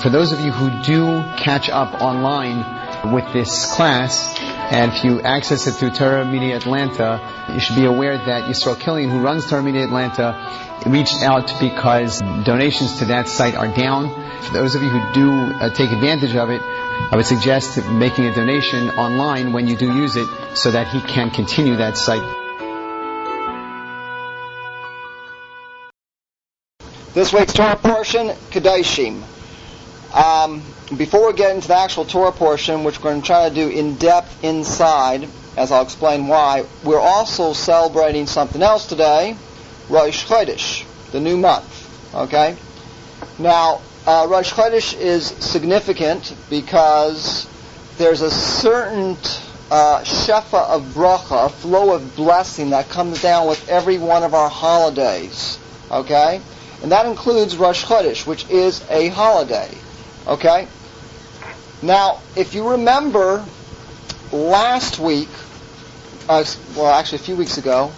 For those of you who do catch up online with this class, and if you access it through Torah Media Atlanta, you should be aware that Yisrael Killian, who runs Torah Media Atlanta, reached out because donations to that site are down. For those of you who do take advantage of it, I would suggest making a donation online when you do use it so that he can continue that site. This week's Torah portion, Kedoshim. Before we get into the actual Torah portion, which we're going to try to do in depth inside, as I'll explain why, we're also celebrating something else today, Rosh Chodesh, the new month. Okay? Now, Rosh Chodesh is significant because there's a certain shefa of bracha, a flow of blessing that comes down with every one of our holidays. Okay? And that includes Rosh Chodesh, which is a holiday. Okay? Now, if you remember last week, actually a few weeks ago,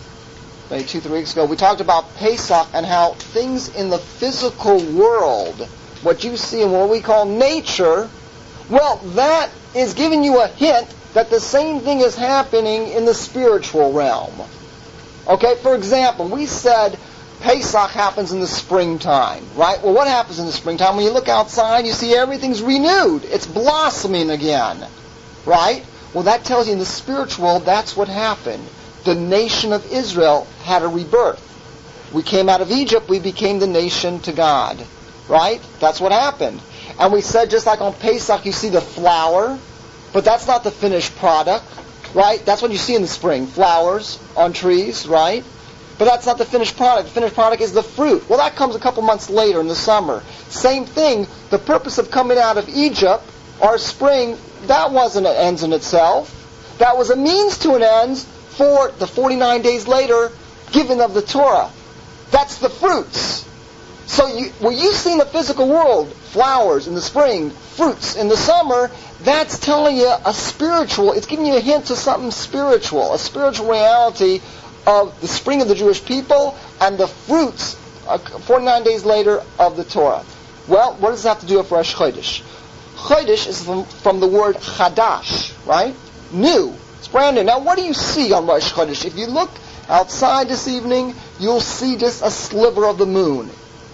maybe 2-3 weeks ago, we talked about Pesach and how things in the physical world, what you see in what we call nature, well, that is giving you a hint that the same thing is happening in the spiritual realm. Okay, for example, we said Pesach happens in the springtime, right? Well, what happens in the springtime? When you look outside, you see everything's renewed. It's blossoming again, right? Well, that tells you in the spiritual world, that's what happened. The nation of Israel had a rebirth. We came out of Egypt, we became the nation to God, right? That's what happened. And we said, just like on Pesach, you see the flower, but that's not the finished product, right? That's what you see in the spring, flowers on trees, right? But that's not the finished product. The finished product is the fruit. Well, that comes a couple months later in the summer. Same thing, the purpose of coming out of Egypt, our spring, that wasn't an end in itself. That was a means to an end for the 49 days later giving of the Torah. That's the fruits. So what you see in the physical world, flowers in the spring, fruits in the summer, that's telling you a spiritual, it's giving you a hint to something spiritual, a spiritual reality of the spring of the Jewish people and the fruits 49 days later of the Torah. Well, what does it have to do with Rosh Chodesh? Chodesh is from the word chadash, right? New. It's brand new. Now, what do you see on Rosh Chodesh? If you look outside this evening, you'll see just a sliver of the moon.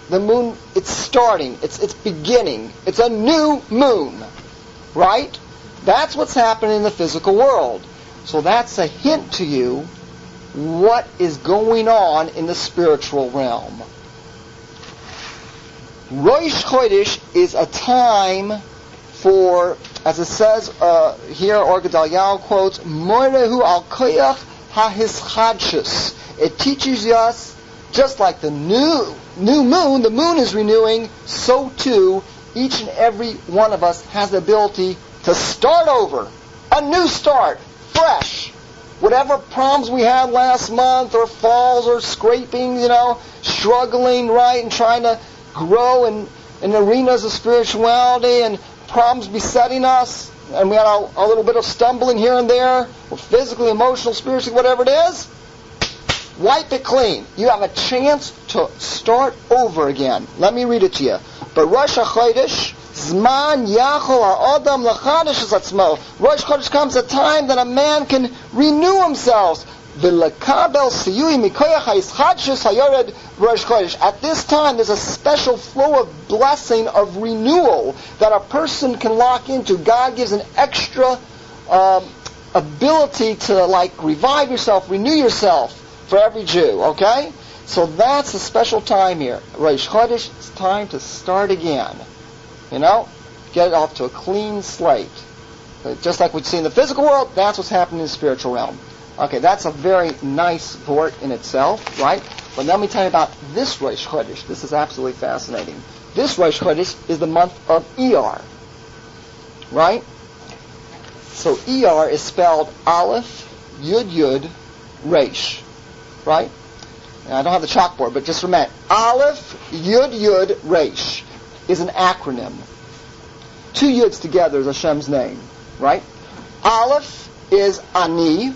The moon, it's starting. It's beginning. It's a new moon, right? That's what's happening in the physical world. So that's a hint to you what is going on in the spiritual realm. Rosh Chodesh is a time for, as it says here, Or Gedaliah quotes, Moirehu al koyach ha-hischadshus. It teaches us, just like the new moon, the moon is renewing, so too, each and every one of us has the ability to start over. A new start, fresh. Whatever problems we had last month, or falls, or scraping, struggling, right, and trying to grow in arenas of spirituality, and problems besetting us, and we had a little bit of stumbling here and there, physically, emotional, spiritually, whatever it is, wipe it clean. You have a chance to start over again. Let me read it to you. But Rosh HaChodesh, Zman Yachol HaAdam L'Chadesh Es Atzmo. Rosh Chodesh comes a time that a man can renew himself. V'lekabel siyui mikoyach ha'yischadshus hayored Rosh Chodesh. At this time, there's a special flow of blessing, of renewal, that a person can lock into. God gives an extra ability to, revive yourself, renew yourself for every Jew, okay? So that's a special time here. Rosh Chodesh, it's time to start again. Get it off to a clean slate. Just like we see in the physical world, that's what's happening in the spiritual realm. Okay, that's a very nice thought in itself, right? But let me tell you about this Rosh Chodesh. This is absolutely fascinating. This Rosh Chodesh is the month of Iyar, right? So Iyar is spelled Aleph, Yud Yud, Resh, right? And I don't have the chalkboard, but just remember, Aleph, Yud Yud, Resh is an acronym. 2 Yuds together is Hashem's name, right? Aleph is Ani.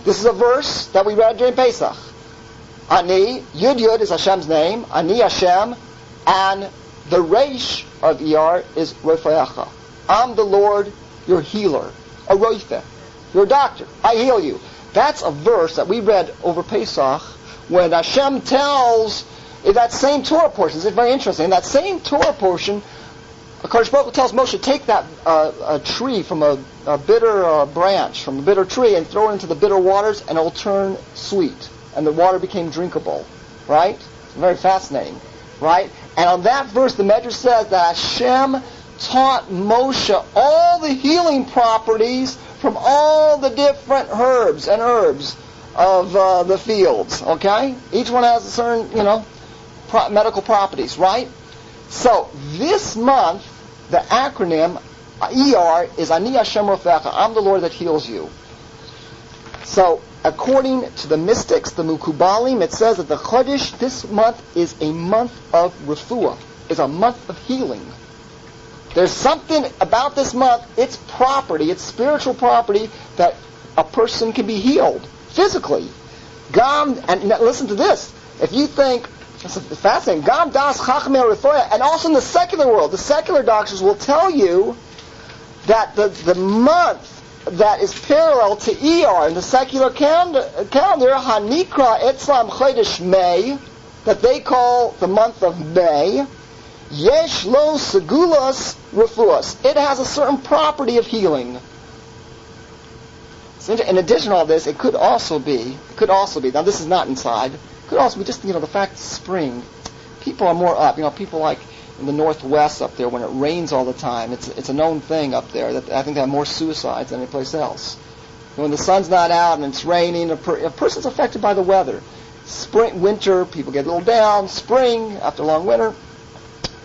This is a verse that we read during Pesach. Ani, Yud Yud is Hashem's name, Ani Hashem, and The Reish of ER is Rofecha. I'm the Lord, your healer. A Roife, your doctor. I heal you. That's a verse that we read over Pesach when Hashem tells, in that same Torah portion, it's very interesting, in that same Torah portion, HaKadosh Baruch Hu tells Moshe, take that a tree from a bitter branch, from a bitter tree, and throw it into the bitter waters, and it will turn sweet. And the water became drinkable. Right? It's very fascinating. Right? And on that verse, the Medrash says that Hashem taught Moshe all the healing properties from all the different herbs of the fields. Okay? Each one has a certain, medical properties. Right? So, this month, the acronym, ER, is Ani Hashem Rofecha. I'm the Lord that heals you. So, according to the mystics, the Mukubalim, it says that the Chodesh, this month, is a month of refuah, is a month of healing. There's something about this month, its property, its spiritual property, that a person can be healed physically. And listen to this. If you think, it's fascinating, Gam das Chachmei Refoya, and also in the secular world, the secular doctors will tell you that the month that is parallel to ER in the secular calendar, Hanikra Etzlam Chodesh May, that they call the month of May, Yesh Lo Segulas Refuas. It has a certain property of healing. In addition to all this, it could also be, now this is not inside, it could also be just, the fact that spring, people are more up, people like in the northwest up there when it rains all the time, it's a known thing up there that I think they have more suicides than any place else. When the sun's not out and it's raining, a person's affected by the weather. Spring, winter, people get a little down. Spring, after a long winter.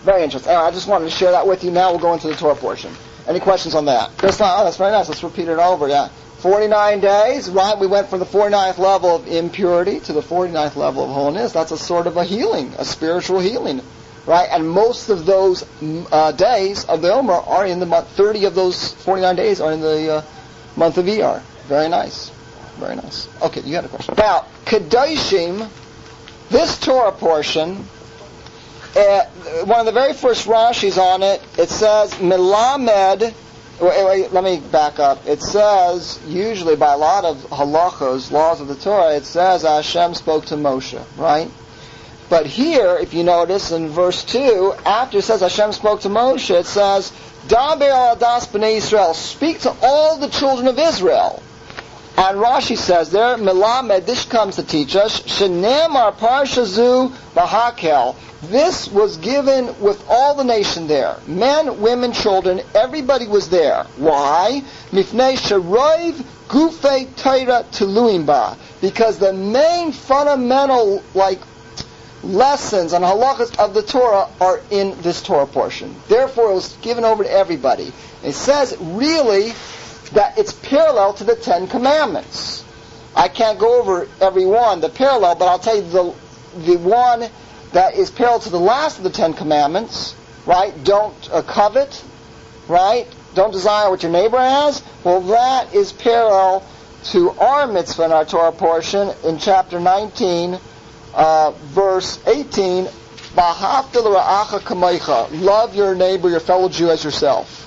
Very interesting. Anyway, I just wanted to share that with you. Now we'll go into the Torah portion. Any questions on that? That's very nice. Let's repeat it over. Yeah. 49 days, right? We went from the 49th level of impurity to the 49th level of holiness. That's a sort of a healing, a spiritual healing, right? And most of those days of the Omer are in the month. 30 of those 49 days are in the month of Iyar. Very nice. Very nice. Okay, you had a question. Now, Kedoshim, this Torah portion, one of the very first Rashis on it, it says, Melamed. Wait, let me back up. It says, usually by a lot of halachos, laws of the Torah, it says Hashem spoke to Moshe, right? But here, if you notice in verse 2, after it says Hashem spoke to Moshe, it says, Daber al adas b'nei Yisrael, speak to all the children of Israel. And Rashi says there, Melamed, this comes to teach us, Shenemar Parsha zu v'hakel. This was given with all the nation there. Men, women, children, everybody was there. Why? Mifnei sheroiv gufei Torah teluim ba. Because the main fundamental, lessons and halachas of the Torah are in this Torah portion. Therefore, it was given over to everybody. It says, really, that it's parallel to the Ten Commandments. I can't go over every one, the parallel, but I'll tell you the one that is parallel to the last of the Ten Commandments, right? Don't covet, right? Don't desire what your neighbor has. Well, that is parallel to our mitzvah in our Torah portion in chapter 19, verse 18, V'ahavta l'ra'acha kamecha. Love your neighbor, your fellow Jew, as yourself.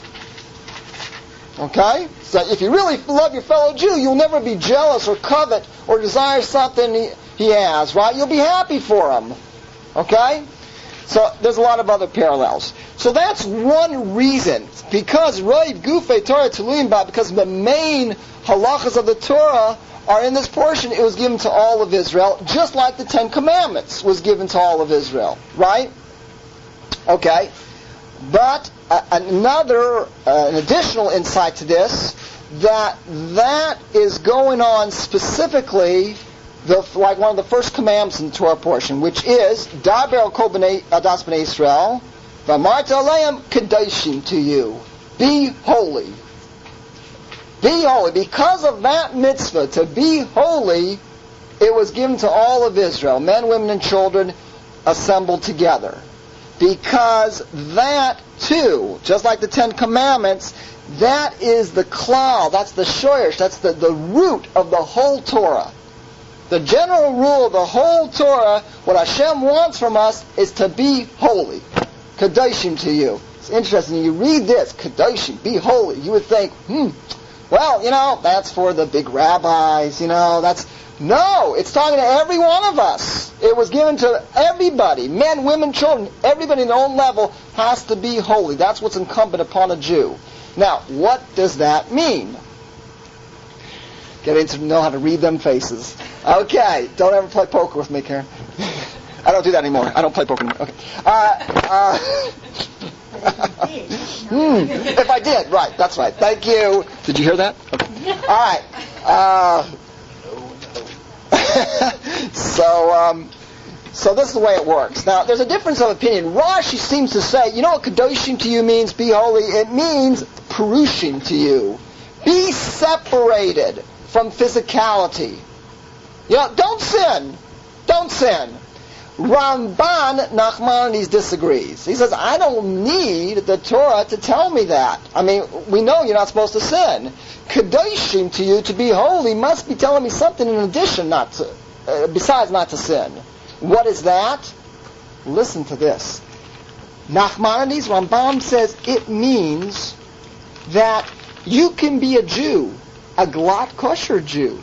Okay? So if you really love your fellow Jew, you'll never be jealous or covet or desire something he has, right? You'll be happy for him. Okay? So there's a lot of other parallels. So that's one reason. Because Roiv Gufei Torah Teluim Ba, because the main halachas of the Torah are in this portion, it was given to all of Israel, just like the Ten Commandments was given to all of Israel. Right? Okay. But an additional insight to this, that is going on specifically, like one of the first commandments in the Torah portion, which is, Daber al kol b'nei adas b'nei Yisrael, v'amarta aleim kedoshim to you. Be holy. Be holy. Because of that mitzvah, to be holy, it was given to all of Israel, men, women, and children assembled together. Because that, too, just like the Ten Commandments, that is the klal, that's the shoyesh, that's the root of the whole Torah. The general rule of the whole Torah, what Hashem wants from us, is to be holy. Kadoshim to you. It's interesting. You read this, Kadoshim, be holy. You would think, well, that's for the big rabbis, No, it's talking to every one of us. It was given to everybody, men, women, children. Everybody in their own level has to be holy. That's what's incumbent upon a Jew. Now, what does that mean? Getting to know how to read them faces. Okay, don't ever play poker with me, Karen. I don't do that anymore. I don't play poker anymore. Okay. If I did, right, that's right. Thank you. Did you hear that? Okay. All right. So this is the way it works. Now, there's a difference of opinion. Rashi seems to say, you know what Kadoshim to you means, be holy? It means Purushim to you. Be separated from physicality. Don't sin. Don't sin. Ramban Nachmanides disagrees. He says, I don't need the Torah to tell me that. I mean, we know you're not supposed to sin. Kadoshim to you, to be holy, must be telling me something in addition, besides not to sin. What is that? Listen to this. Nachmanides, Rambam says, it means that you can be a Jew, a glatt kosher Jew,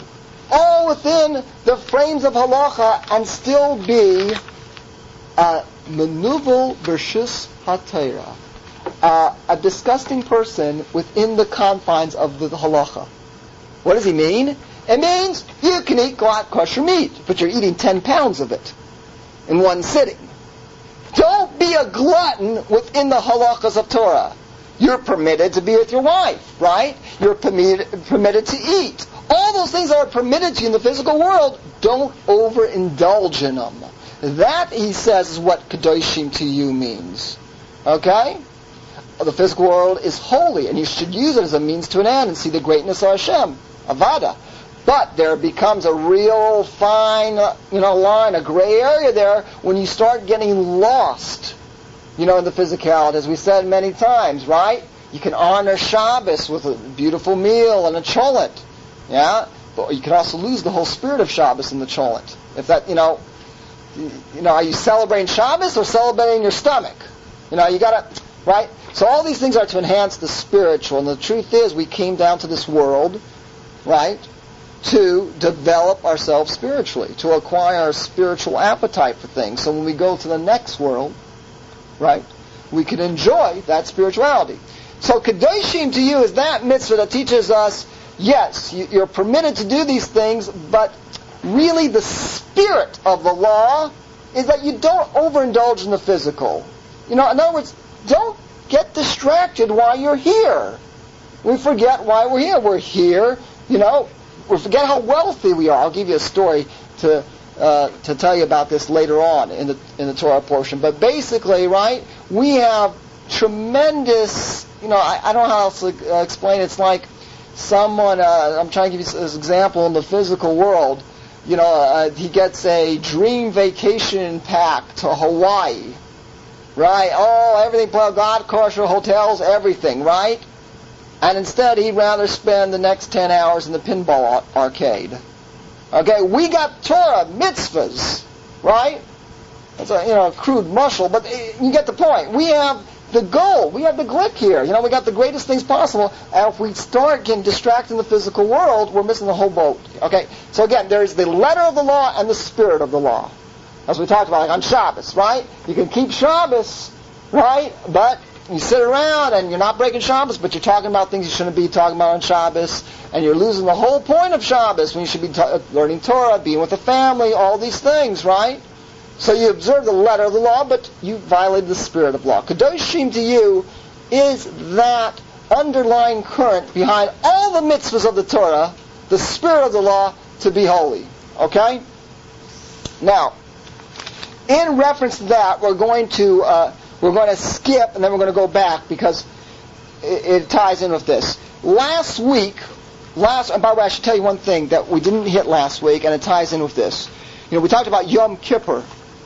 all within the frames of halacha, and still be a menuvel bershus haTorah, a disgusting person within the confines of the halacha. What does he mean? It means you can eat glatt kosher meat, but you're eating 10 pounds of it in one sitting. Don't be a glutton within the halachas of Torah. You're permitted to be with your wife, right? You're permitted to eat. All those things that are permitted to you in the physical world, don't overindulge in them. That, he says, is what Kadoshim to you means. Okay? The physical world is holy, and you should use it as a means to an end and see the greatness of Hashem, Avada. But there becomes a real fine, line, a gray area there when you start getting lost, in the physicality, as we said many times, right? You can honor Shabbos with a beautiful meal and a cholet, yeah? But you can also lose the whole spirit of Shabbos in the cholet. If that, are you celebrating Shabbos or celebrating your stomach? You gotta, right? So all these things are to enhance the spiritual, and the truth is we came down to this world, right, to develop ourselves spiritually, to acquire a spiritual appetite for things. So when we go to the next world, right, we can enjoy that spirituality. So Kadoshim to you is that mitzvah that teaches us, yes, you're permitted to do these things, but really the spirit of the law is that you don't overindulge in the physical. In other words, don't get distracted while you're here. We forget why we're here. We're here, we forget how wealthy we are. I'll give you a story to tell you about this later on in the Torah portion. But basically, right, we have tremendous, I don't know how else to explain it. It's like someone, I'm trying to give you this example in the physical world. He gets a dream vacation pack to Hawaii, right? Oh, everything, God, kosher, hotels, everything, right? And instead, he'd rather spend the next 10 hours in the pinball arcade. Okay, we got Torah, mitzvahs, right? That's a crude mushel, but you get the point. We have the goal. We have the glick here. We got the greatest things possible. And if we start getting distracted in the physical world, we're missing the whole boat. Okay, so again, there's the letter of the law and the spirit of the law. As we talked about, like on Shabbos, right? You can keep Shabbos, right? But you sit around and you're not breaking Shabbos, but you're talking about things you shouldn't be talking about on Shabbos, and you're losing the whole point of Shabbos when you should be learning Torah, being with the family, all these things, right? So you observe the letter of the law, but you violated the spirit of law. Kadoshim to you is that underlying current behind all the mitzvahs of the Torah, the spirit of the law, to be holy. Okay? Now, in reference to that, we're going to skip, and then we're going to go back, because it ties in with this. Last week, and by the way, I should tell you one thing that we didn't hit last week, and it ties in with this. We talked about Yom Kippur.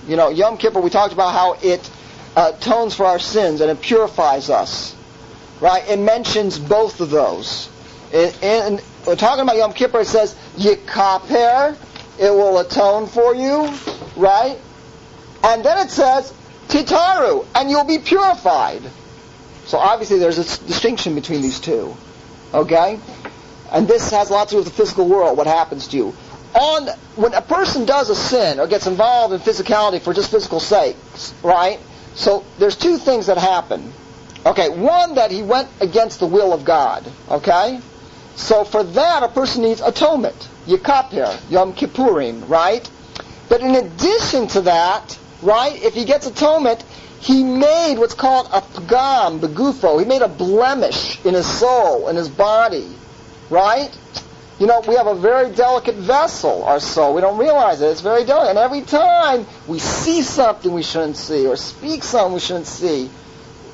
Yom Kippur, we talked about how it atones for our sins, and it purifies us. Right? It mentions both of those. And we're talking about Yom Kippur, it says, Yikaper, it will atone for you, right? And then it says, titaru, and you'll be purified. So obviously there's a distinction between these two. Okay? And this has a lot to do with the physical world, what happens to you. When a person does a sin or gets involved in physicality for just physical sakes, right? So there's two things that happen. Okay, one, that he went against the will of God. Okay? So for that, a person needs atonement. Yekapir, Yom Kippurim, right? But in addition to that, right, if he gets atonement, he made what's called a pagam, begufo. He made a blemish in his soul, in his body, right? You know, we have a very delicate vessel, our soul. We don't realize it. It's very delicate. And every time we see something we shouldn't see or speak something we shouldn't see,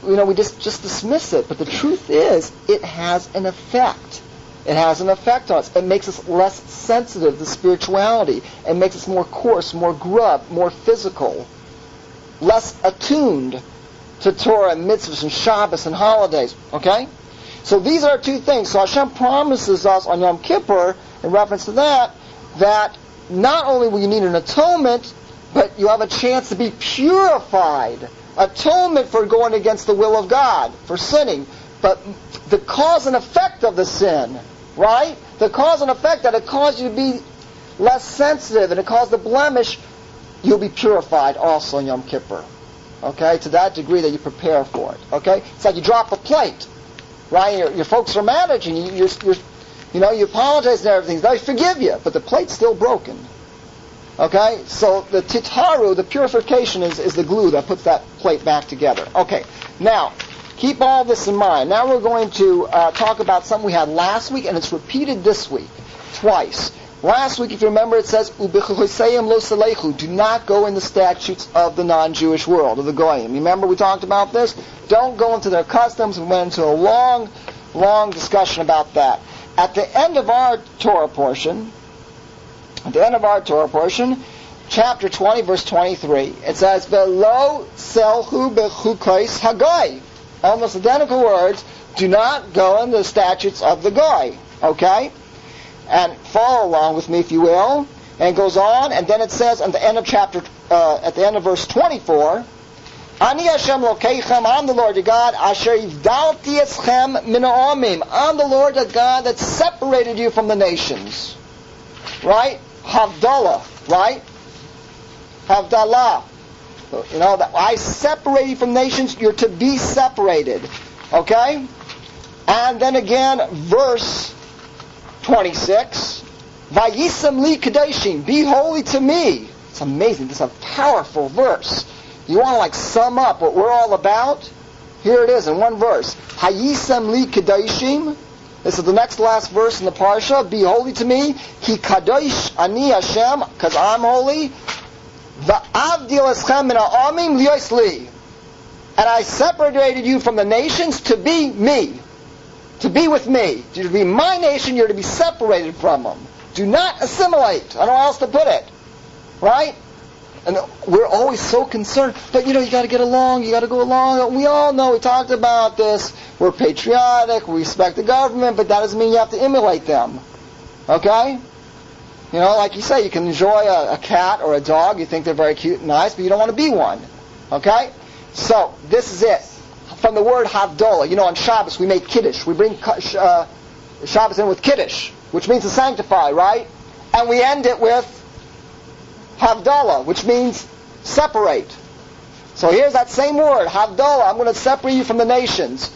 you know, we just dismiss it. But the truth is, it has an effect. It has an effect on us. It makes us less sensitive to spirituality. It makes us more coarse, more grub, more physical, less attuned to Torah and mitzvahs and Shabbos and holidays. Okay? So these are two things. So Hashem promises us on Yom Kippur, in reference to that not only will you need an atonement, but you have a chance to be purified. Atonement for going against the will of God, for sinning. But the cause and effect of the sin, right? The cause and effect that it caused you to be less sensitive and it caused the blemish, you'll be purified also in Yom Kippur. Okay? To that degree that you prepare for it. Okay? It's like you drop a plate. Right? Your folks are mad at you. You apologize and everything. They forgive you, but the plate's still broken. Okay? So the titaru, the purification, is the glue that puts that plate back together. Okay. Now, keep all this in mind. Now we're going to talk about something we had last week, and it's repeated this week, twice. Last week, if you remember, it says, "U'bechoseyim lo salechu," do not go in the statutes of the non-Jewish world, of the Goyim. Remember we talked about this? Don't go into their customs. We went into a long, long discussion about that. At the end of our Torah portion, chapter 20, verse 23, it says, "Velo selchu bechukos hagoy." Almost identical words. Do not go in the statutes of the Goy. Okay? And follow along with me, if you will. And it goes on, and then it says at the end of verse 24, "Ani Hashem Lokeichem," I'm the Lord your God, "Asher yivdalti eschem min ha'amim," I'm the Lord your God that separated you from the nations. Right? Havdalah, right? Havdalah. You know, that I separate you from nations, you're to be separated. Okay? And then again, verse 26, "Vayisam li kadeshim," be holy to me. It's amazing. This is a powerful verse. You want to sum up what we're all about? Here it is in one verse. Hayisam li kadeshim. This is the next last verse in the Parsha. Be holy to me. Ki kadosh ani Hashem, because I'm holy. Va'avdil eschem min ha'amim liyos li. And I separated you from the nations to be me. To be with me. You're to be my nation, you're to be separated from them. Do not assimilate. I don't know how else to put it. Right? And we're always so concerned. But you got to get along, you got to go along. We all know, we talked about this. We're patriotic, we respect the government, but that doesn't mean you have to emulate them. Okay? Like you say, you can enjoy a cat or a dog, you think they're very cute and nice, but you don't want to be one. Okay? So, this is it. From the word Havdalah. On Shabbos we make Kiddush. We bring Shabbos in with Kiddush, which means to sanctify, right? And we end it with Havdalah, which means separate. So here's that same word, Havdalah. I'm going to separate you from the nations.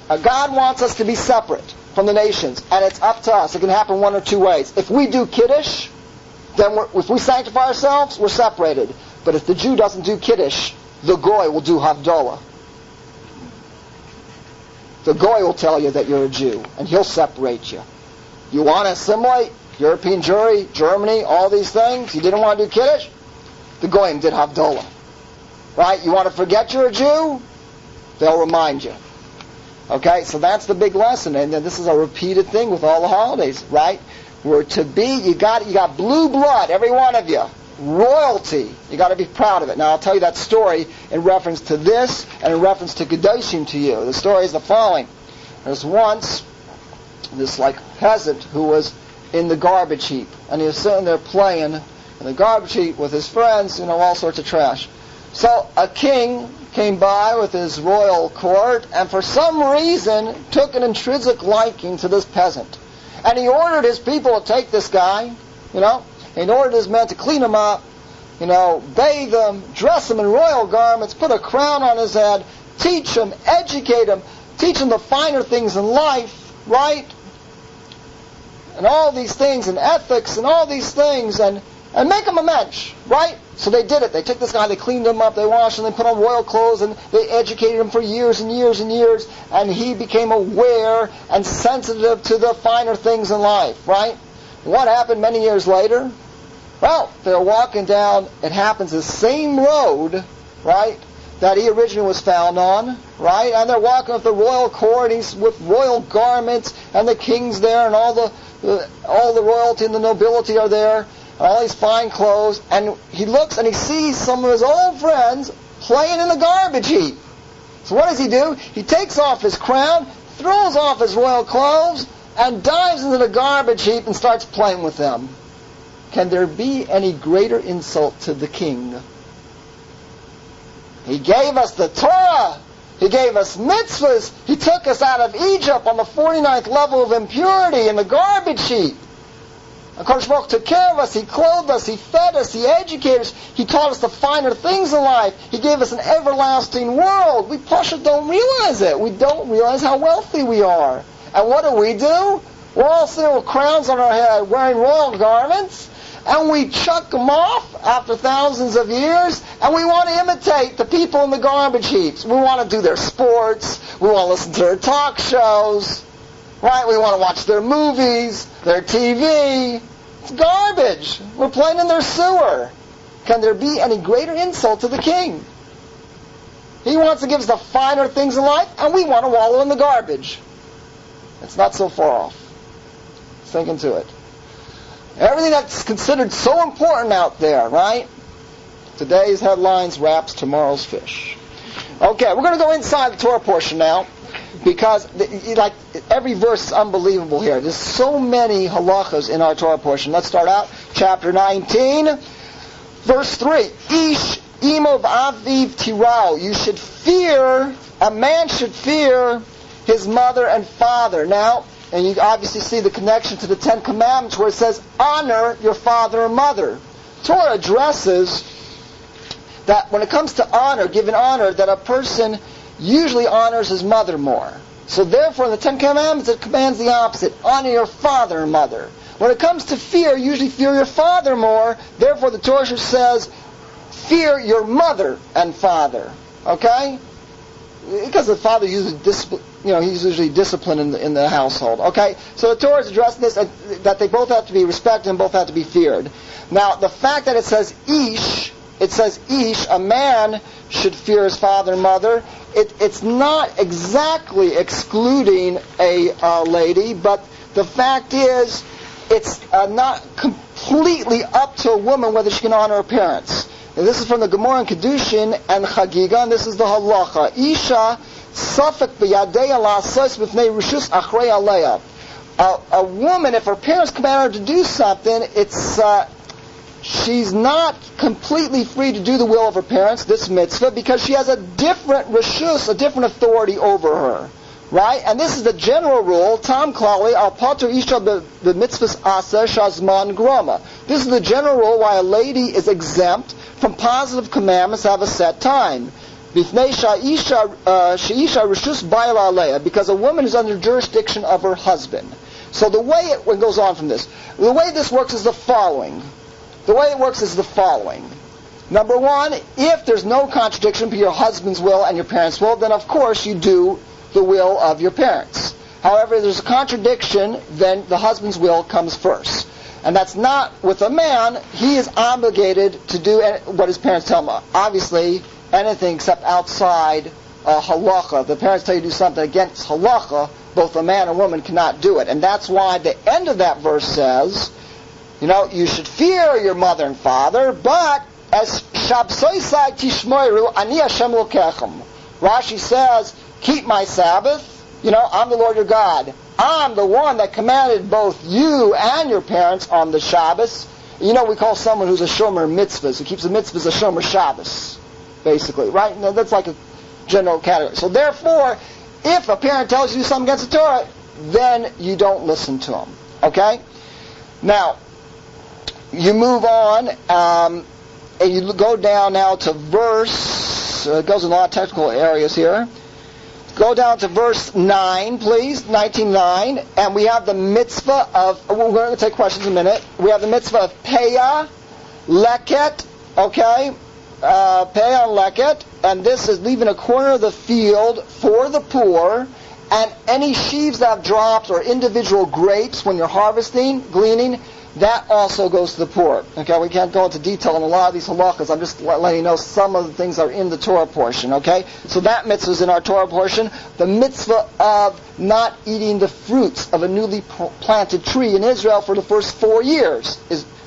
God wants us to be separate from the nations, and it's up to us. It can happen one or two ways. If we do Kiddush, then if we sanctify ourselves, we're separated. But if the Jew doesn't do Kiddush, the Goy will do Havdalah. The Goy will tell you that you're a Jew, and he'll separate you. You want to assimilate? European Jewry, Germany, all these things? You didn't want to do Kiddush? The Goyim did Havdalah. Right? You want to forget you're a Jew? They'll remind you. Okay? So that's the big lesson, and this is a repeated thing with all the holidays, right? We're to be, you got blue blood, every one of you. Royalty. You got to be proud of it. Now I'll tell you that story in reference to this and in reference to Kedoshim to you. The story is the following. There's once this peasant who was in the garbage heap, and he was sitting there playing in the garbage heap with his friends, all sorts of trash. So a king came by with his royal court, and for some reason took an intrinsic liking to this peasant. And he ordered his people to take this guy, and ordered his men to clean him up, bathe him, dress him in royal garments, put a crown on his head, teach him, educate him, teach him the finer things in life, right? And all these things, and ethics, and all these things, and make him a mensch, right? So they did it. They took this guy, they cleaned him up, they washed him, they put on royal clothes, and they educated him for years and years and years, and he became aware and sensitive to the finer things in life, right? What happened many years later? Well, they're walking down, it happens, the same road, right, that he originally was found on, right? And they're walking with the royal court, he's with royal garments, and the king's there, and all the royalty and the nobility are there, and all these fine clothes, and he looks and he sees some of his old friends playing in the garbage heap. So what does he do? He takes off his crown, throws off his royal clothes, and dives into the garbage heap and starts playing with them. Can there be any greater insult to the king? He gave us the Torah. He gave us mitzvahs. He took us out of Egypt on the 49th level of impurity in the garbage heap. HaKadosh Baruch took care of us. He clothed us. He fed us. He educated us. He taught us the finer things in life. He gave us an everlasting world. We Parsha don't realize it. We don't realize how wealthy we are. And what do? We're all sitting with crowns on our head, wearing royal garments, and we chuck them off after thousands of years, and we want to imitate the people in the garbage heaps. We want to do their sports. We want to listen to their talk shows. Right? We want to watch their movies, their TV. It's garbage. We're playing in their sewer. Can there be any greater insult to the king? He wants to give us the finer things in life, and we want to wallow in the garbage. It's not so far off. Think into it. Everything that's considered so important out there, right? Today's headlines wraps tomorrow's fish. Okay, we're going to go inside the Torah portion now, because every verse is unbelievable here. There's so many halachas in our Torah portion. Let's start out. Chapter 19, verse 3. Ish imo b'aviv tirau. You should fear, a man should fear his mother and father. Now, and you obviously see the connection to the Ten Commandments where it says, honor your father and mother. Torah addresses that when it comes to honor, giving honor, that a person usually honors his mother more. So therefore, in the Ten Commandments, it commands the opposite. Honor your father and mother. When it comes to fear, usually fear your father more. Therefore, the Torah says, fear your mother and father. Okay? Because the father usually he's usually disciplined in the household. Okay? So the Torah is addressing this, that they both have to be respected and both have to be feared. Now, the fact that it says ish, a man should fear his father and mother, it's not exactly excluding a lady, but the fact is, it's not completely up to a woman whether she can honor her parents. And this is from the Gemara in Kedushin and Chagiga, and this is the halacha. Isha safek b'yadeya la'asos b'fnei rishus achrei aleya. A woman, if her parents command her to do something, she's not completely free to do the will of her parents, this mitzvah, because she has a different rishus, a different authority over her. Right? And this is the general rule, Tam Klali, al pater isha the mitzvahs aser shazman groma. This is the general rule why a lady is exempt from positive commandments to have a set time. Bifnei she'isha rishus bayla aleya, because a woman is under jurisdiction of her husband. So the way it goes on from this, the way this works is the following. Number one, if there's no contradiction between your husband's will and your parents' will, then of course you do the will of your parents. However, if there's a contradiction, then the husband's will comes first. And that's not with a man. He is obligated to do what his parents tell him. Obviously, anything except outside halacha. The parents tell you to do something against halacha, both a man and woman cannot do it. And that's why the end of that verse says, you should fear your mother and father, but as shabsoisai tishmoiru ani Hashem lokechem. Rashi says, keep my Sabbath. I'm the Lord your God. I'm the one that commanded both you and your parents on the Shabbos. We call someone who's a shomer mitzvahs, who keeps the mitzvahs a shomer Shabbos. basically, right? And that's like a general category. So therefore, if a parent tells you something against the Torah, then you don't listen to them. Okay? Now, you move on, and you go down now to verse, it goes in a lot of technical areas here. Go down to verse 9, please, 19:9, and we have the mitzvah of, we're going to take questions in a minute. We have the mitzvah of Peah, Leket, okay? Peah and Leket, and this is leaving a corner of the field for the poor, and any sheaves that have dropped or individual grapes when you're harvesting, gleaning, that also goes to the poor. Okay, we can't go into detail on a lot of these halachas. I'm just letting you know some of the things that are in the Torah portion. Okay, so that mitzvah is in our Torah portion. The mitzvah of not eating the fruits of a newly planted tree in Israel for the first 4 years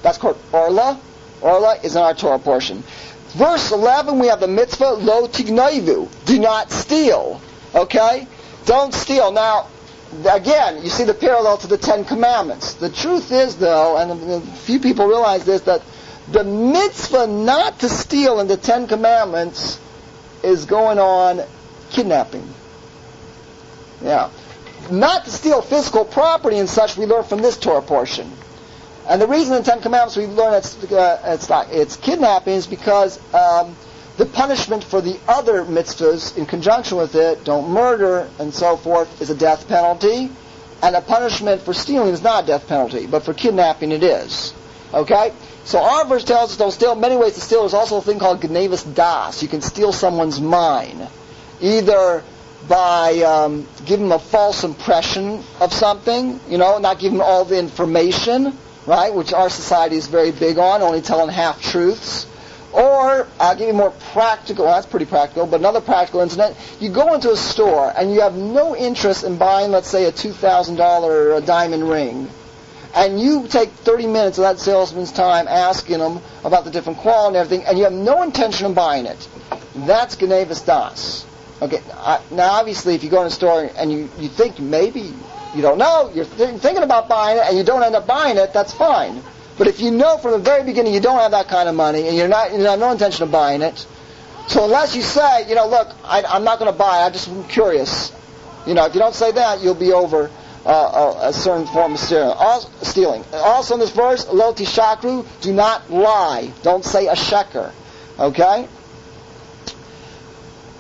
that's called Orla. Orla is in our Torah portion. Verse 11, we have the mitzvah lo tignoivu, do not steal. Okay, don't steal. Now, again, you see the parallel to the Ten Commandments. The truth is, though, and few people realize this, that the mitzvah not to steal in the Ten Commandments is going on kidnapping. Yeah. Not to steal physical property and such, we learn from this Torah portion. And the reason in the Ten Commandments we learn it's kidnapping is because the punishment for the other mitzvahs in conjunction with it, don't murder and so forth, is a death penalty. And the punishment for stealing is not a death penalty, but for kidnapping it is. Okay? So our verse tells us don't steal. Many ways to steal. There's also a thing called gnevus das. You can steal someone's mind. Either by giving them a false impression of something, not giving them all the information, right, which our society is very big on, only telling half-truths. Or, I'll give you more practical, that's pretty practical, but another practical incident. You go into a store and you have no interest in buying, let's say, a $2,000 diamond ring. And you take 30 minutes of that salesman's time asking them about the different quality and everything, and you have no intention of buying it. That's gnevus das. Okay, now obviously if you go in a store and you think maybe, you don't know, you're thinking about buying it and you don't end up buying it, that's fine. But if you know from the very beginning you don't have that kind of money and you have no intention of buying it, so unless you say, look, I'm not going to buy it, I'm just curious. If you don't say that, you'll be over a certain form of stealing. Also in this verse, lo tishakru, do not lie. Don't say a sheker. Okay?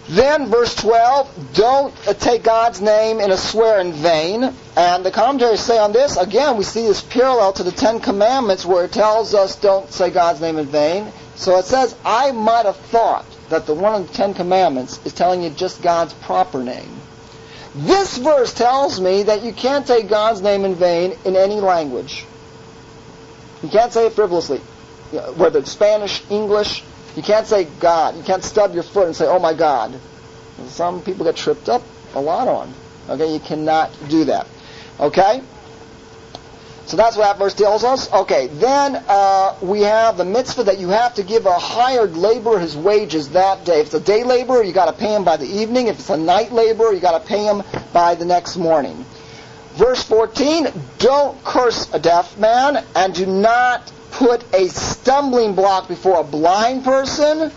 Then, verse 12, don't take God's name in a swear in vain. And the commentaries say on this, again, we see this parallel to the Ten Commandments where it tells us don't say God's name in vain. So it says, I might have thought that the one of the Ten Commandments is telling you just God's proper name. This verse tells me that you can't take God's name in vain in any language. You can't say it frivolously. Whether it's Spanish, English, you can't say God. You can't stub your foot and say, oh my God. Some people get tripped up a lot on. Okay, you cannot do that. Okay? So that's what that verse tells us. Okay, then we have the mitzvah that you have to give a hired laborer his wages that day. If it's a day laborer, you got to pay him by the evening. If it's a night laborer, you got to pay him by the next morning. Verse 14, don't curse a deaf man and do not put a stumbling block before a blind person.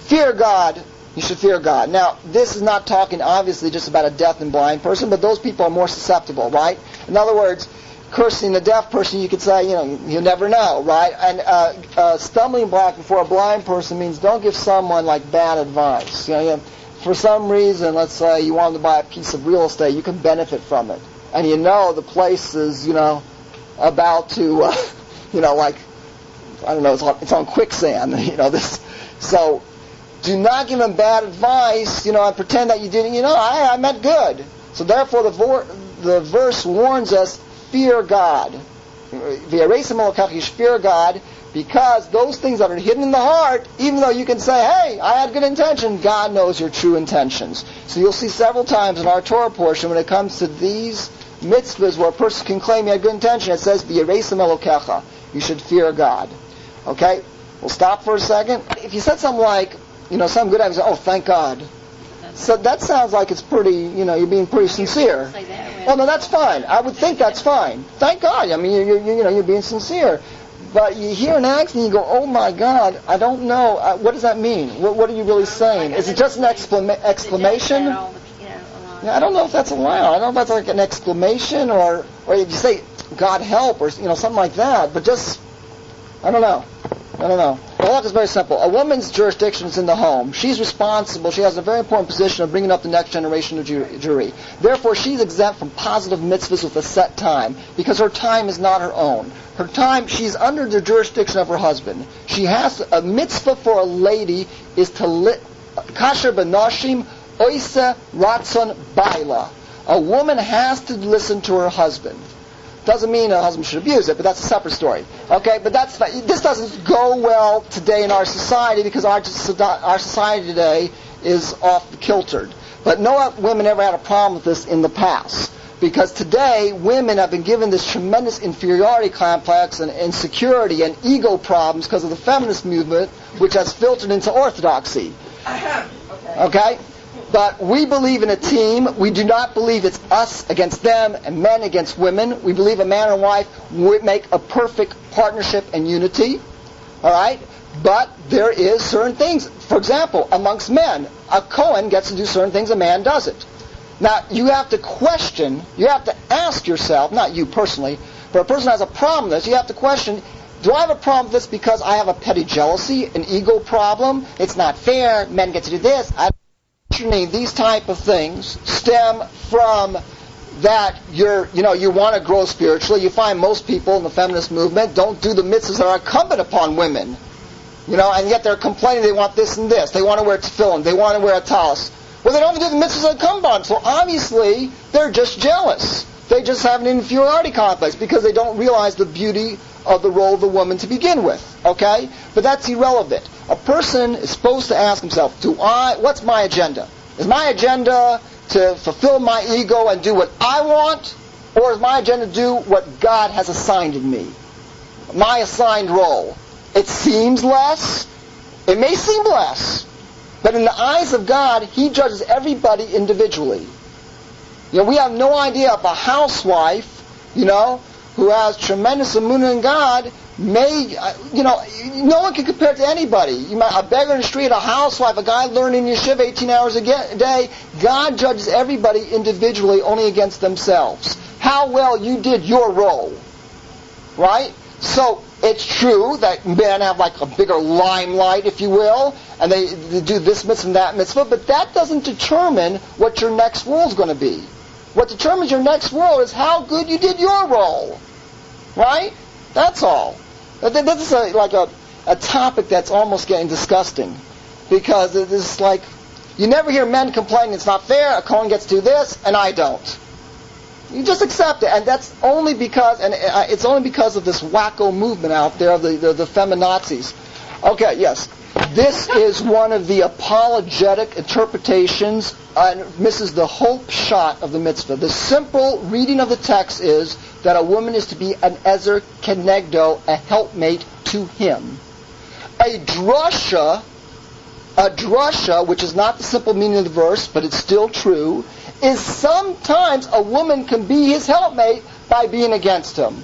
Fear God. You should fear God. Now, this is not talking obviously just about a deaf and blind person, but those people are more susceptible, right? In other words, cursing a deaf person, you could say, you never know, right? And a stumbling block before a blind person means don't give someone like bad advice. For some reason, let's say you wanted to buy a piece of real estate, you can benefit from it, and the place is, about to. It's on quicksand, this. So, do not give them bad advice, and pretend that you didn't, I meant good. So therefore the verse warns us, fear God. Fear God, because those things that are hidden in the heart, even though you can say, hey, I had good intention, God knows your true intentions. So you'll see several times in our Torah portion when it comes to these mitzvahs where a person can claim he had good intention, it says, V'yareisem Elokecha. You should fear God. Okay? We'll stop for a second. If you said something like, some good idea, oh, thank God. So that sounds like it's pretty, you're being pretty sincere. Well, no, that's fine. I would think that's fine. Thank God. I mean, you're being sincere. But you hear an accent and you go, oh my God, I don't know. What does that mean? What are you really saying? Is it just an exclamation? Yeah, I don't know if that's allowed. I don't know if that's like an exclamation or if you say, God help, or something like that. But just, I don't know. The law is very simple. A woman's jurisdiction is in the home. She's responsible. She has a very important position of bringing up the next generation of Jewry. Therefore, she's exempt from positive mitzvahs with a set time, because her time is not her own. Her time, she's under the jurisdiction of her husband. She has a mitzvah for a lady is to kasher benashim oisa ratzon baila. A woman has to listen to her husband. Doesn't mean a husband should abuse it, but that's a separate story. Okay, but this doesn't go well today in our society, because our society today is off-kiltered. But no women ever had a problem with this in the past, because today women have been given this tremendous inferiority complex and insecurity and ego problems because of the feminist movement, which has filtered into orthodoxy. Okay? But we believe in a team. We do not believe it's us against them and men against women. We believe a man and wife would make a perfect partnership and unity. All right? But there is certain things. For example, amongst men, a Cohen gets to do certain things, a man doesn't. Now, you have to question, you have to ask yourself, not you personally, but a person has a problem with this, you have to question, do I have a problem with this because I have a petty jealousy, an ego problem? It's not fair, men get to do this. These type of things stem from that you want to grow spiritually. You find most people in the feminist movement don't do the mitzvahs that are incumbent upon women. And yet they're complaining they want this and this. They want to wear tefillin. They want to wear a talis. Well, they don't even do the mitzvahs that are incumbent on. So obviously, they're just jealous. They just have an inferiority complex because they don't realize the beauty of the role of the woman to begin with. Okay? But that's irrelevant. A person is supposed to ask himself, what's my agenda? Is my agenda to fulfill my ego and do what I want? Or is my agenda to do what God has assigned in me? My assigned role. It seems less. It may seem less. But in the eyes of God, He judges everybody individually. We have no idea if a housewife, who has tremendous emunah in God, no one can compare it to anybody. A beggar in the street, a housewife, a guy learning yeshiva 18 hours a day. God judges everybody individually, only against themselves. How well you did your role. Right? So, it's true that men have like a bigger limelight, if you will, and they do this mitzvah and that mitzvah, but that doesn't determine what your next role is going to be. What determines your next role is how good you did your role. Right? That's all. This is like a topic that's almost getting disgusting. Because it's like, you never hear men complaining it's not fair, a Cohen gets to do this, and I don't. You just accept it. And that's only because, it's only because of this wacko movement out there of the feminazis. Okay, yes. This is one of the apologetic interpretations and misses the whole shot of the mitzvah. The simple reading of the text is that a woman is to be an ezer kenegdo, a helpmate to him. A drasha, which is not the simple meaning of the verse, but it's still true, is sometimes a woman can be his helpmate by being against him.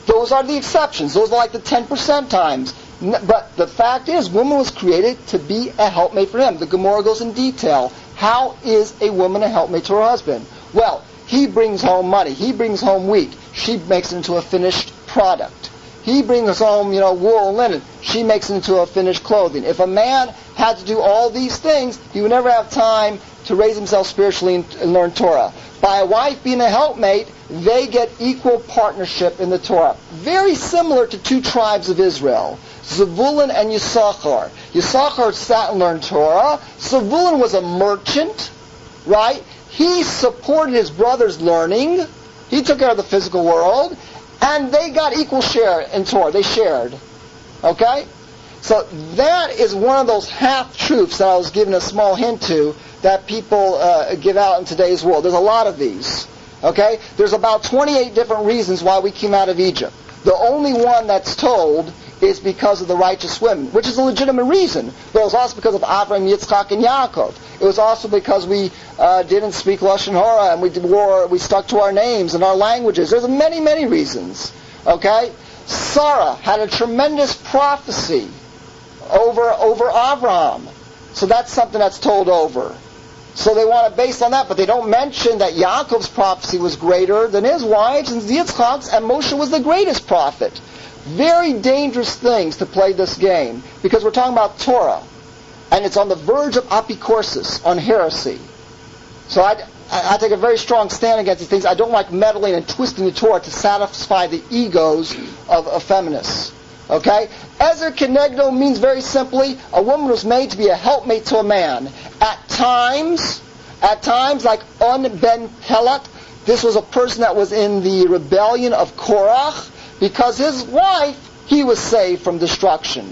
Those are the exceptions. Those are like the 10% times. But the fact is, woman was created to be a helpmate for him. The Gemara goes in detail. How is a woman a helpmate to her husband? Well, he brings home money. He brings home wheat. She makes it into a finished product. He brings home, wool and linen. She makes it into a finished clothing. If a man had to do all these things, he would never have time to raise himself spiritually and learn Torah. By a wife being a helpmate, they get equal partnership in the Torah. Very similar to two tribes of Israel, Zevulun and Yisachar. Yisachar sat and learned Torah. Zevulun was a merchant, right? He supported his brother's learning. He took care of the physical world. And they got equal share in Torah. They shared. Okay? So that is one of those half-truths that I was giving a small hint to that people give out in today's world. There's a lot of these. Okay? There's about 28 different reasons why we came out of Egypt. The only one that's told is because of the righteous women, which is a legitimate reason. But it was also because of Abraham, Yitzchak, and Yaakov. It was also because we didn't speak Lashon Hara and we stuck to our names and our languages. There's many, many reasons. Okay? Sarah had a tremendous prophecy over Abraham. So that's something that's told over. So they want it based on that, but they don't mention that Yaakov's prophecy was greater than his wives and Yitzchak's, and Moshe was the greatest prophet. Very dangerous things to play this game, because we're talking about Torah, and it's on the verge of apicorsis, on heresy. So I take a very strong stand against these things. I don't like meddling and twisting the Torah to satisfy the egos of feminists. Okay? Ezer Kenegdo means very simply, a woman was made to be a helpmate to a man. At times, like On ben Pelet, this was a person that was in the rebellion of Korach, because his wife, he was saved from destruction.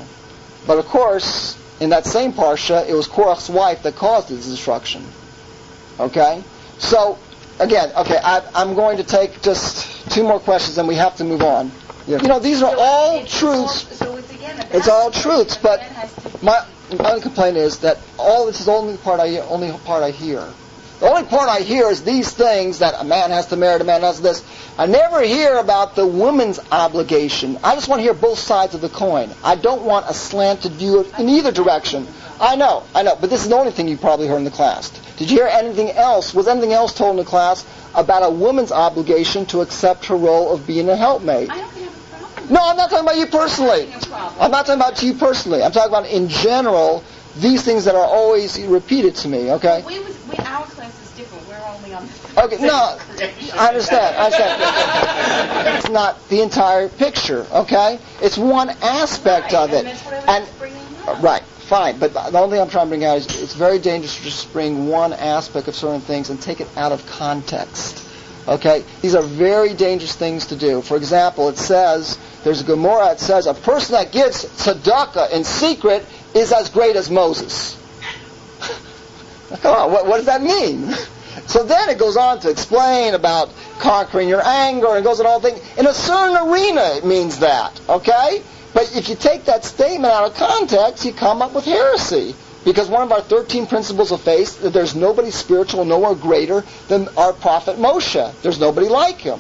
But of course, in that same Parsha, it was Korach's wife that caused his destruction. Okay? So, again, I'm going to take just 2 more questions and we have to move on. Yeah. You know, these are all truths. It's all truths, but my only complaint is that all this is the only part I hear. The only part I hear is these things, that a man has to marry, a man has this. I never hear about the woman's obligation. I just want to hear both sides of the coin. I don't want a slanted view in either direction. I know, but this is the only thing you probably heard in the class. Did you hear anything else? Was anything else told in the class about a woman's obligation to accept her role of being a helpmate? I don't have a problem. No, I'm not talking about you personally. I'm not talking about you personally. I'm talking about in general, these things that are always repeated to me, okay? Our class is different. We're only on the Okay, no, I understand. It's not the entire picture, okay? It's one aspect of it. And that's what I was bringing up. Right, fine, but the only thing I'm trying to bring out is it's very dangerous to just bring one aspect of certain things and take it out of context, okay? These are very dangerous things to do. For example, it says, there's a Gemara, it says, a person that gives tzedakah in secret is as great as Moses. Come on, what does that mean? So then it goes on to explain about conquering your anger, and it goes on all things. In a certain arena, it means that, okay? But if you take that statement out of context, you come up with heresy. Because one of our 13 principles of faith, that there's nobody spiritual, nowhere greater than our prophet Moshe. There's nobody like him.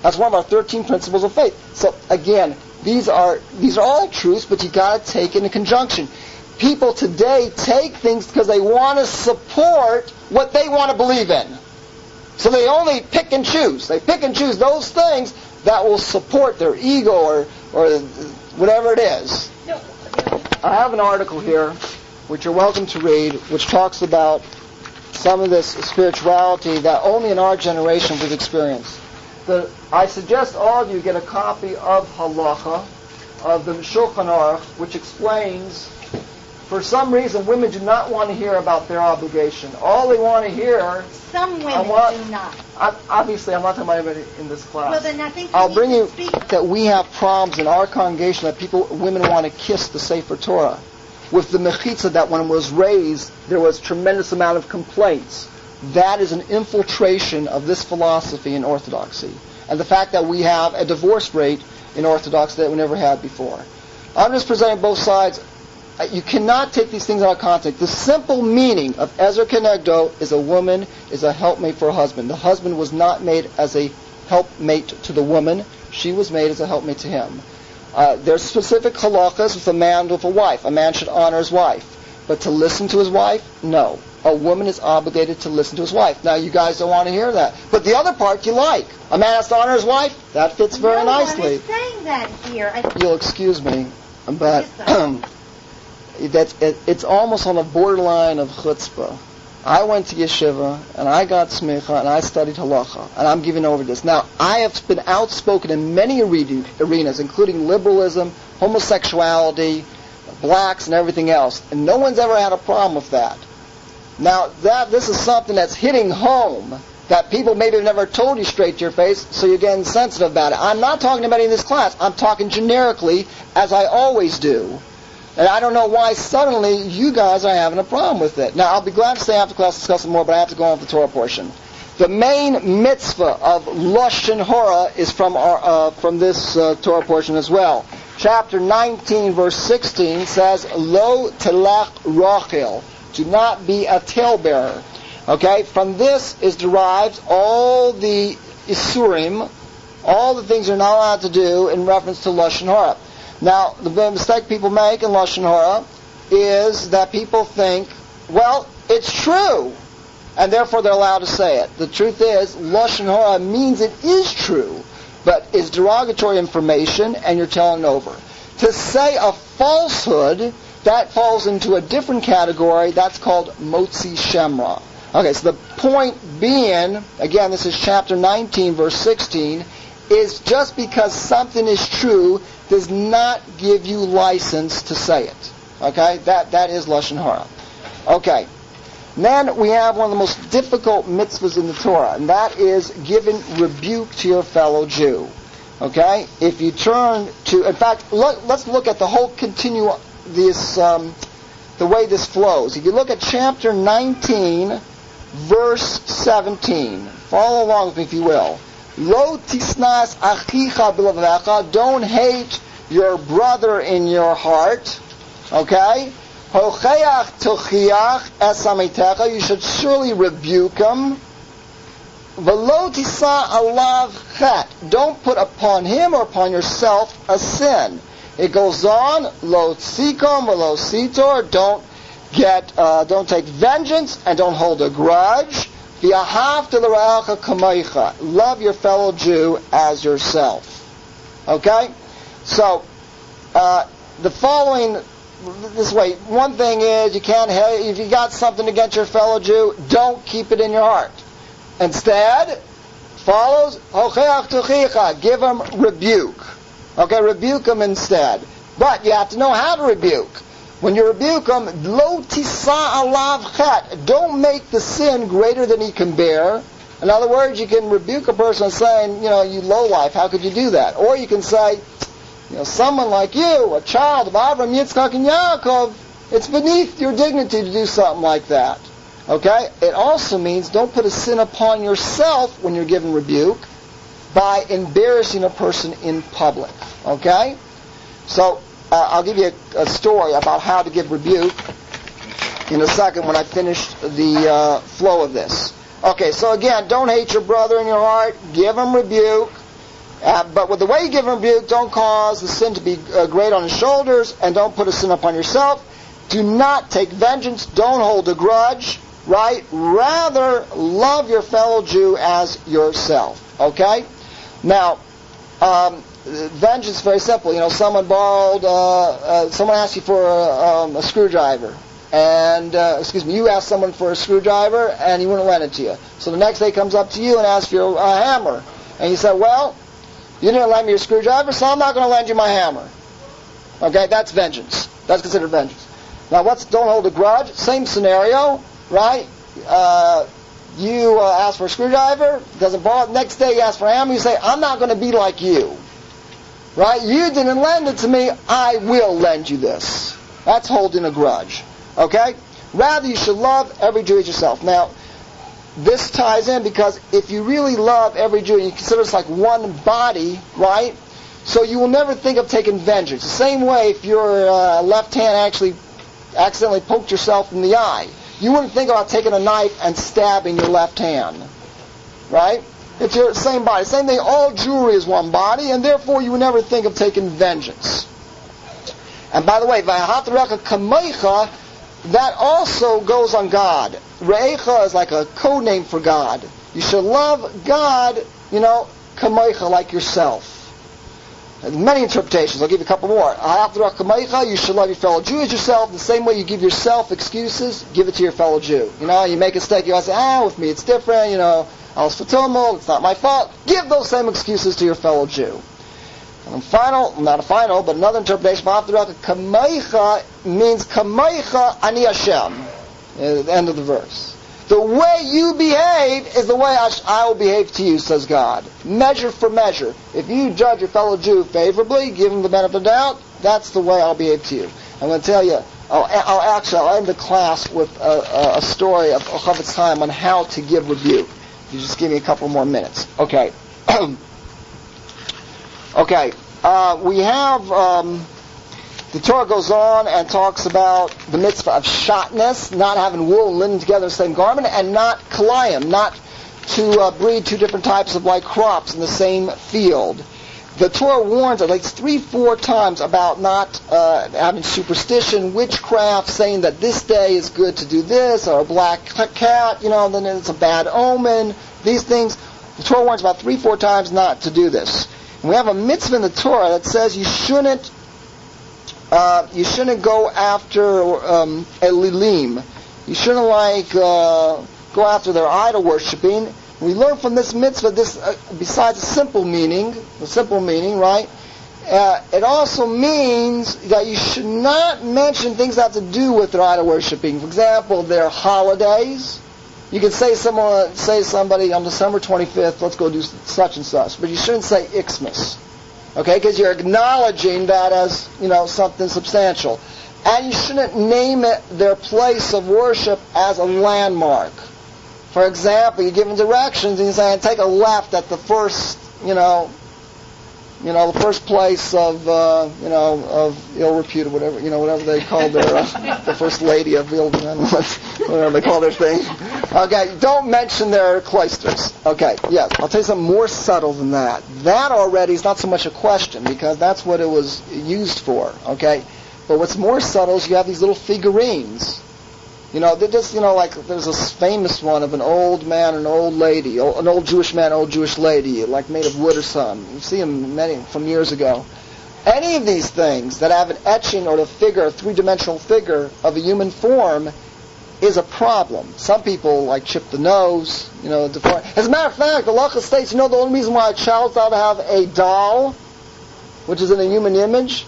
That's one of our 13 principles of faith. So again, these are all truths, but you got to take it in conjunction. People today take things because they want to support what they want to believe in. So they only pick and choose. They pick and choose those things that will support their ego or whatever it is. I have an article here, which you're welcome to read, which talks about some of this spirituality that only in our generation we've experienced. I suggest all of you get a copy of Halacha, of the Shulchan Aruch, which explains, for some reason, women do not want to hear about their obligation. All they want to hear... Some women do not. Obviously, I'm not talking about anybody in this class. Well, then I think I'll bring you speak. that we have problems in our congregation that women want to kiss the Sefer Torah. With the mechitza, that when it was raised, there was tremendous amount of complaints. That is an infiltration of this philosophy in Orthodoxy. And the fact that we have a divorce rate in Orthodoxy that we never had before. I'm just presenting both sides. You cannot take these things out of context. The simple meaning of Ezer Kenegdo is a woman is a helpmate for a husband. The husband was not made as a helpmate to the woman. She was made as a helpmate to him. There's specific halachas with a man with a wife. A man should honor his wife. But to listen to his wife, no. A woman is obligated to listen to his wife. Now, you guys don't want to hear that. But the other part you like. A man has to honor his wife. That fits very nicely. No one is saying that here. You'll excuse me, but it's almost on the borderline of chutzpah. I went to yeshiva, and I got smicha, and I studied halacha, and I'm giving over this. Now, I have been outspoken in many arenas, including liberalism, homosexuality, blacks, and everything else, and no one's ever had a problem with that. Now, this is something that's hitting home, that people maybe have never told you straight to your face, so you're getting sensitive about it. I'm not talking about it in this class. I'm talking generically, as I always do. And I don't know why suddenly you guys are having a problem with it. Now, I'll be glad to stay after class to discuss it more, but I have to go on with the Torah portion. The main mitzvah of Lashon Hora is from this Torah portion as well. Chapter 19, verse 16 says, Lo telach Rachel. Do not be a talebearer. Okay? From this is derived all the Isurim all the things you're not allowed to do in reference to Lashon Hara. Now, the mistake people make in Lashon Hara is that people think, well, it's true, and therefore they're allowed to say it. The truth is, Lashon Hara means it is true, but it's derogatory information, and you're telling it over. To say a falsehood, that falls into a different category. That's called Motzi Shemra. Okay, so the point being, again, this is chapter 19, verse 16, is just because something is true does not give you license to say it. Okay, that is Lashon Hara. Okay, then we have one of the most difficult mitzvahs in the Torah, and that is giving rebuke to your fellow Jew. Okay, if you turn to, in fact, let's look at the whole the way this flows. If you look at chapter 19, verse 17, follow along with me if you will. Lo tisnas achicha b'levavecha, don't hate your brother in your heart. Okay? Hocheach tochiach es amitecha, you should surely rebuke him. V'lo tisa alav chet, don't put upon him or upon yourself a sin. It goes on, lo tzikom v'lo sitor, don't take vengeance and don't hold a grudge. Love your fellow Jew as yourself. Okay? So, the following, this way, one thing is, if you got something against your fellow Jew, don't keep it in your heart. Instead, follows, give him rebuke. Okay, rebuke him instead. But you have to know how to rebuke. When you rebuke him, lo tisa alav chet, don't make the sin greater than he can bear. In other words, you can rebuke a person saying, you lowlife, how could you do that? Or you can say, someone like you, a child of Abraham, Yitzchak, and Yaakov, it's beneath your dignity to do something like that. Okay? It also means don't put a sin upon yourself when you're giving rebuke by embarrassing a person in public. Okay? So, I'll give you a story about how to give rebuke in a second when I finish the flow of this. Okay, so again, don't hate your brother in your heart. Give him rebuke. But with the way you give him rebuke, don't cause the sin to be great on his shoulders, and don't put a sin upon yourself. Do not take vengeance. Don't hold a grudge. Right? Rather, love your fellow Jew as yourself. Okay? Now, vengeance is very simple. Someone someone asked you for a screwdriver, and you asked someone for a screwdriver, and he wouldn't lend it to you. So the next day he comes up to you and asks for a hammer, and you say, well, you didn't lend me your screwdriver, so I'm not going to lend you my hammer. Okay, that's vengeance. That's considered vengeance. Now, don't hold a grudge. Same scenario, right? You ask for a screwdriver, doesn't bother. Next day you ask for a hammer, you say, I'm not going to be like you. Right? You didn't lend it to me, I will lend you this. That's holding a grudge. Okay? Rather, you should love every Jew as yourself. Now, this ties in because if you really love every Jew, and you consider us like one body, right? So you will never think of taking vengeance. The same way if your left hand actually accidentally poked yourself in the eye, you wouldn't think about taking a knife and stabbing your left hand. Right? It's your same body. Same thing, all Jewry is one body, and therefore you would never think of taking vengeance. And by the way, V'ahavtarecha kamecha, that also goes on God. Re'echa is like a code name for God. You should love God, kamecha, like yourself. Many interpretations. I'll give you a couple more. You should love your fellow Jew as yourself. The same way you give yourself excuses, give it to your fellow Jew. You make a mistake, you say, with me it's different, I was fatumel, it's not my fault. Give those same excuses to your fellow Jew. And but another interpretation, Kameicha means Kameicha ani Hashem. The end of the verse. The way you behave is the way I will behave to you, says God. Measure for measure. If you judge your fellow Jew favorably, give him the benefit of the doubt, that's the way I'll behave to you. I'm going to tell you, I'll end the class with a story of Chavetz Chaim on how to give rebuke. You just give me a couple more minutes. Okay. Okay. We have... the Torah goes on and talks about the mitzvah of shatnez, not having wool and linen together in the same garment, and not kalayim, not to breed two different types of crops in the same field. The Torah warns at least 3-4 times about not having superstition, witchcraft, saying that this day is good to do this, or a black cat, then it's a bad omen. These things, the Torah warns about 3-4 times not to do this. And we have a mitzvah in the Torah that says you shouldn't go after elilim. You shouldn't go after their idol worshiping. We learn from this mitzvah this besides the simple meaning, right? It also means that you should not mention things that have to do with their idol worshiping. For example, their holidays. You can say somebody on December 25th, let's go do such and such, but you shouldn't say Xmas, okay? Because you're acknowledging that as something substantial, and you shouldn't name their place of worship as a landmark. For example, you're giving directions and you're saying, take a left at the first, the first place of ill repute or whatever they call their, the first lady of ill, whatever they call their thing. Okay, don't mention their cloisters. Okay, yes, I'll tell you something more subtle than that. That already is not so much a question because that's what it was used for. Okay, but what's more subtle is you have these little figurines. There's this famous one of an old man and an old lady, an old Jewish man, old Jewish lady, made of wood or something. You see them many from years ago. Any of these things that have an etching or a three-dimensional figure of a human form is a problem. Some people chip the nose, deform. As a matter of fact, the halacha states, the only reason why a child's allowed to have a doll, which is in a human image,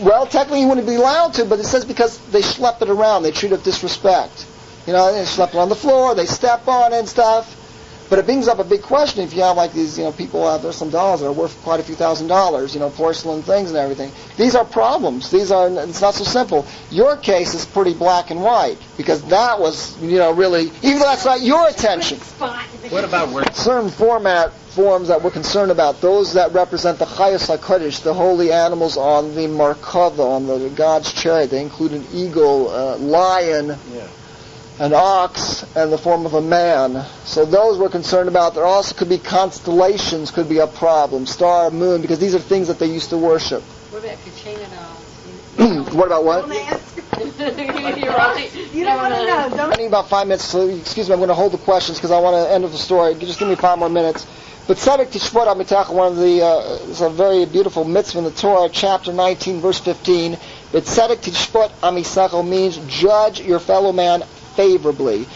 well, technically you wouldn't be allowed to, but it says because they schlep it around, they treat it with disrespect. They schlep it on the floor, they step on it and stuff. But it brings up a big question if you have these, people out there, some dolls that are worth quite a few $1,000s, porcelain things and everything. These are problems. It's not so simple. Your case is pretty black and white because that was, really, even though that's not your attention. What about words? Certain forms that we're concerned about, those that represent the Chayos HaKodesh, the holy animals on the Markava, on the God's chariot. They include an eagle, lion, an ox, and the form of a man. So those we're concerned about. There also could be constellations, could be a problem, star, moon, because these are things that they used to worship. What about Kachina dolls? What about what? You're right. You don't want to know. I need about 5 minutes, so excuse me, I'm going to hold the questions because I want to end with the story. Just give me 5 more minutes. But Tzedek Tishbot Amitach, one of the, it's a very beautiful mitzvah in the Torah, chapter 19, verse 15. But Tzedek Tishbot Amisachel means judge your fellow man favorably.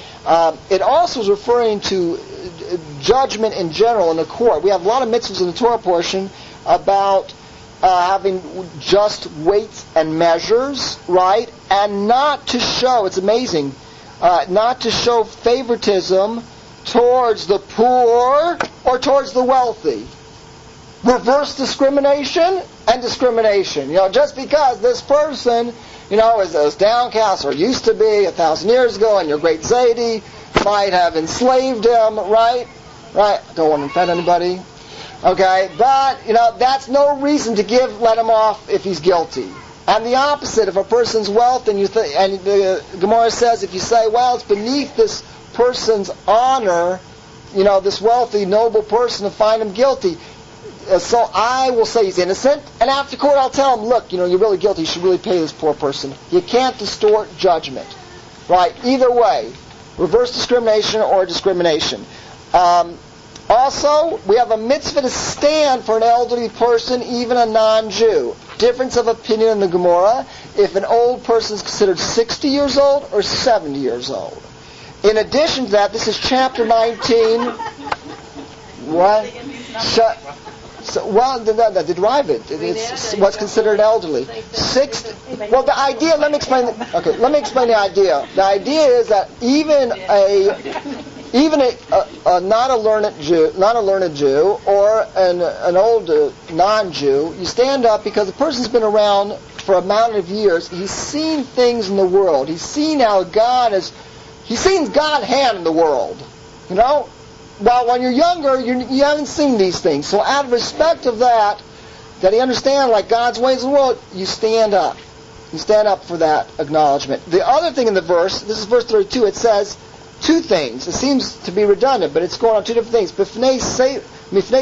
It also is referring to judgment in general in the court. We have a lot of mitzvahs in the Torah portion about having just weights and measures, right? And not to show, it's amazing, not to show favoritism towards the poor or towards the wealthy. Reverse discrimination and discrimination. Just because this person, is downcast or used to be 1,000 years ago, and your great Zaidi might have enslaved him, right? Don't want to offend anybody. Okay, but that's no reason to let him off if he's guilty. And the opposite, if a person's wealth and and the Gemara says, if you say, well, it's beneath this person's honor, this wealthy, noble person, to find him guilty. So I will say he's innocent, and after court I'll tell him, look, you're really guilty, you should really pay this poor person. You can't distort judgment. Right? Either way, reverse discrimination or discrimination. Also, we have a mitzvah to stand for an elderly person, even a non-Jew. Difference of opinion in the Gemara, if an old person is considered 60 years old or 70 years old. In addition to that, this is chapter 19. What? They derive it. It's what's considered elderly. Well, the idea. Let me explain the idea. The idea is that even a not a learned Jew, or an old non-Jew, you stand up because the person's been around for a amount of years. He's seen things in the world. He's seen how He's seen God's hand in the world. Well, when you're younger, you haven't seen these things. So out of respect of that he understands God's ways in the world, you stand up. You stand up for that acknowledgement. The other thing in the verse, this is verse 32, it says, two things. It seems to be redundant, but it's going on two different things. Mifnei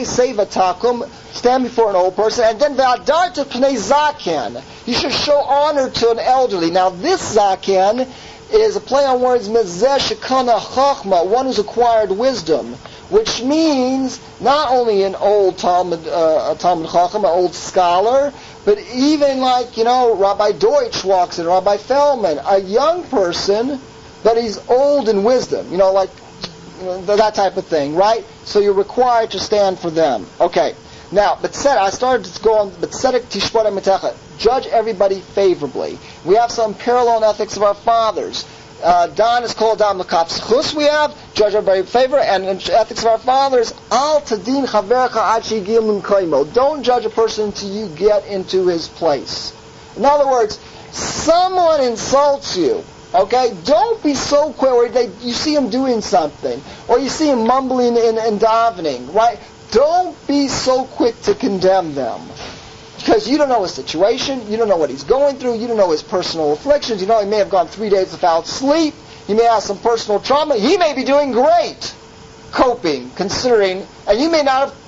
seva takum, stand before an old person, and then v'adarta pnei zaken. You should show honor to an elderly. Now this zaken is a play on words, mezeh shekana chachma, one who's acquired wisdom, which means not only an old Talmud Chacham, an old scholar, but even like, Rabbi Deutsch walks in, Rabbi Feldman, a young person, but he's old in wisdom, that type of thing, right? So you're required to stand for them. Okay. Now, I started to go on, judge everybody favorably. We have some parallel ethics of our fathers. Don is called Dam L'Kapschus, we have, judge everybody in favor, and in ethics of our fathers, Al Tadin Chavercha Ad Shigil Min Koimo. Don't judge a person until you get into his place. In other words, someone insults you, okay? Don't be so quick, or you see him doing something, or you see him mumbling in davening, right? Don't be so quick to condemn them. Because you don't know his situation, you don't know what he's going through, you don't know his personal afflictions, he may have gone 3 days without sleep, he may have some personal trauma, he may be doing great coping, considering, and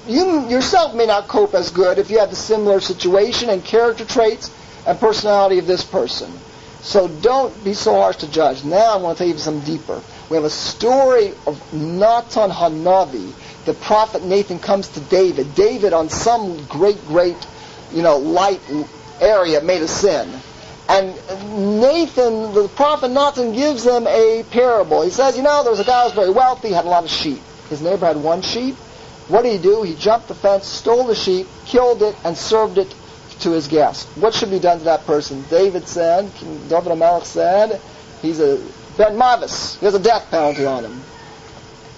you yourself may not cope as good if you have the similar situation and character traits and personality of this person. So don't be so harsh to judge. Now I want to tell you something deeper. We have a story of Natan Hanavi. The prophet Nathan comes to David. David on some great light area made a sin. And Nathan, the prophet Nathan, gives them a parable. He says, there was a guy who was very wealthy, had a lot of sheep. His neighbor had one sheep. What did he do? He jumped the fence, stole the sheep, killed it, and served it to his guest. What should be done to that person? David said, King David HaMelech said, he's a Ben Mavis. He has a death penalty on him.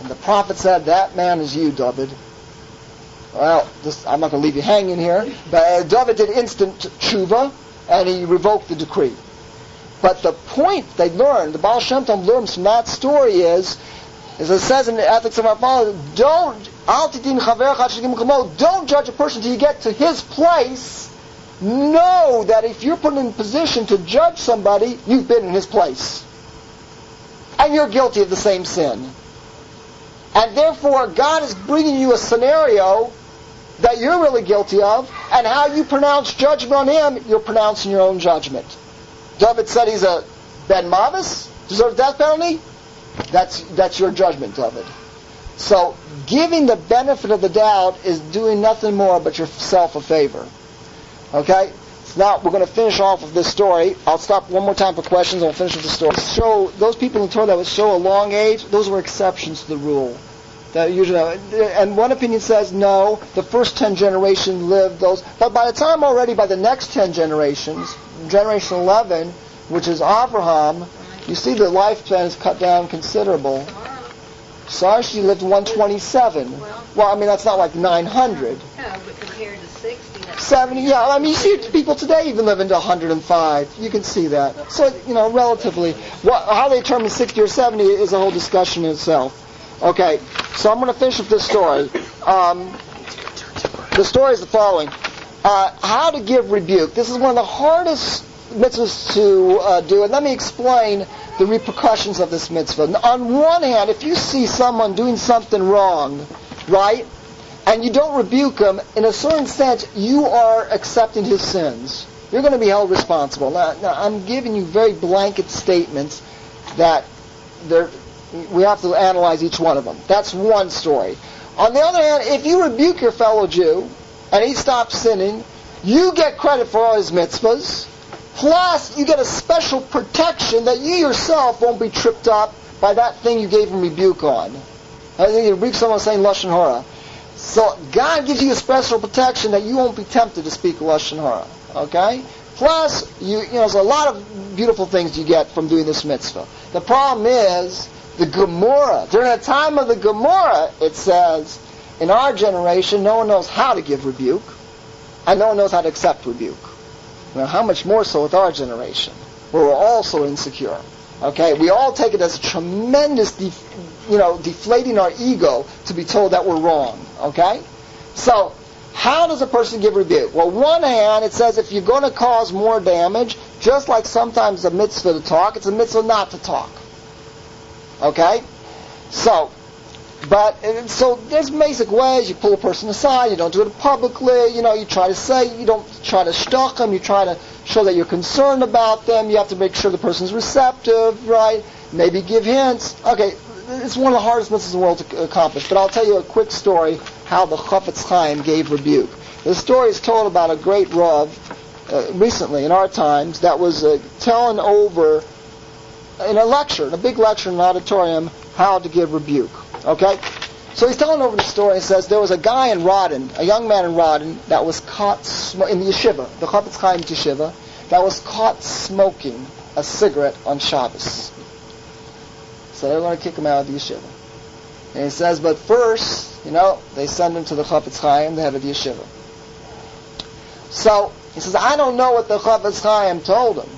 And the prophet said, that man is you, David. Well, I'm not going to leave you hanging here, but David did instant tshuva, and he revoked the decree. But the point they learned, the Baal Shem Tov learns from that story is, as it says in the Ethics of Our Fathers, don't judge a person till you get to his place. Know that if you're put in a position to judge somebody, you've been in his place. And you're guilty of the same sin. And therefore, God is bringing you a scenario that you're really guilty of, and how you pronounce judgment on him, you're pronouncing your own judgment. David said he's a Ben Mavis, deserves death penalty. That's your judgment, David. So, giving the benefit of the doubt is doing nothing more but yourself a favor. Okay? So now we're going to finish off with this story. I'll stop one more time for questions, and we'll finish with the story. Show those people in the Torah that would show a long age, those were exceptions to the rule. That usually, and one opinion says no, the first 10 generations lived those, but by the next 10 generations, generation 11, which is Abraham, you see the lifespan is cut down considerable. Sarah, she lived 127. Well, that's not like 900. No, but compared to 60, that's 70, yeah. You see people today even live into 105. You can see that. So, relatively, how they determine 60 or 70 is a whole discussion in itself. Okay, so I'm going to finish with this story. The story is the following. How to give rebuke. This is one of the hardest mitzvahs to do, and let me explain the repercussions of this mitzvah. On one hand, if you see someone doing something wrong, right, and you don't rebuke him, in a certain sense, you are accepting his sins. You're going to be held responsible. Now I'm giving you very blanket statements that we have to analyze each one of them. That's one story. On the other hand, if you rebuke your fellow Jew, and he stops sinning, you get credit for all his mitzvahs, plus you get a special protection that you yourself won't be tripped up by that thing you gave him rebuke on. I think you rebuke someone saying Lashon Hara. So God gives you a special protection that you won't be tempted to speak Lashon Hara. Okay? Plus, there's a lot of beautiful things you get from doing this mitzvah. The problem is, the Gemara, during the time of the Gemara, it says, in our generation, no one knows how to give rebuke, and no one knows how to accept rebuke. Now, how much more so with our generation, where we're all so insecure. Okay, we all take it as a tremendous, deflating our ego to be told that we're wrong. Okay, so how does a person give rebuke? Well, one hand, it says if you're going to cause more damage, just like sometimes a mitzvah to talk, it's a mitzvah not to talk. Okay? So there's basic ways. You pull a person aside. You don't do it publicly. You try to say, you don't try to stalk them. You try to show that you're concerned about them. You have to make sure the person's receptive, right? Maybe give hints. Okay, it's one of the hardest mitzvahs in the world to accomplish. But I'll tell you a quick story how the Chafetz Chaim gave rebuke. The story is told about a great Rav recently in our times that was telling over in a big lecture in an auditorium, how to give rebuke. Okay? So he's telling over the story and says there was a guy in Rodin, a young man in Rodin, that was caught in the yeshiva, the Chafetz Chaim yeshiva, that was caught smoking a cigarette on Shabbos. So they're going to kick him out of the yeshiva. And he says, but first, they send him to the Chafetz Chaim, the head of the yeshiva. So he says, I don't know what the Chafetz Chaim told him,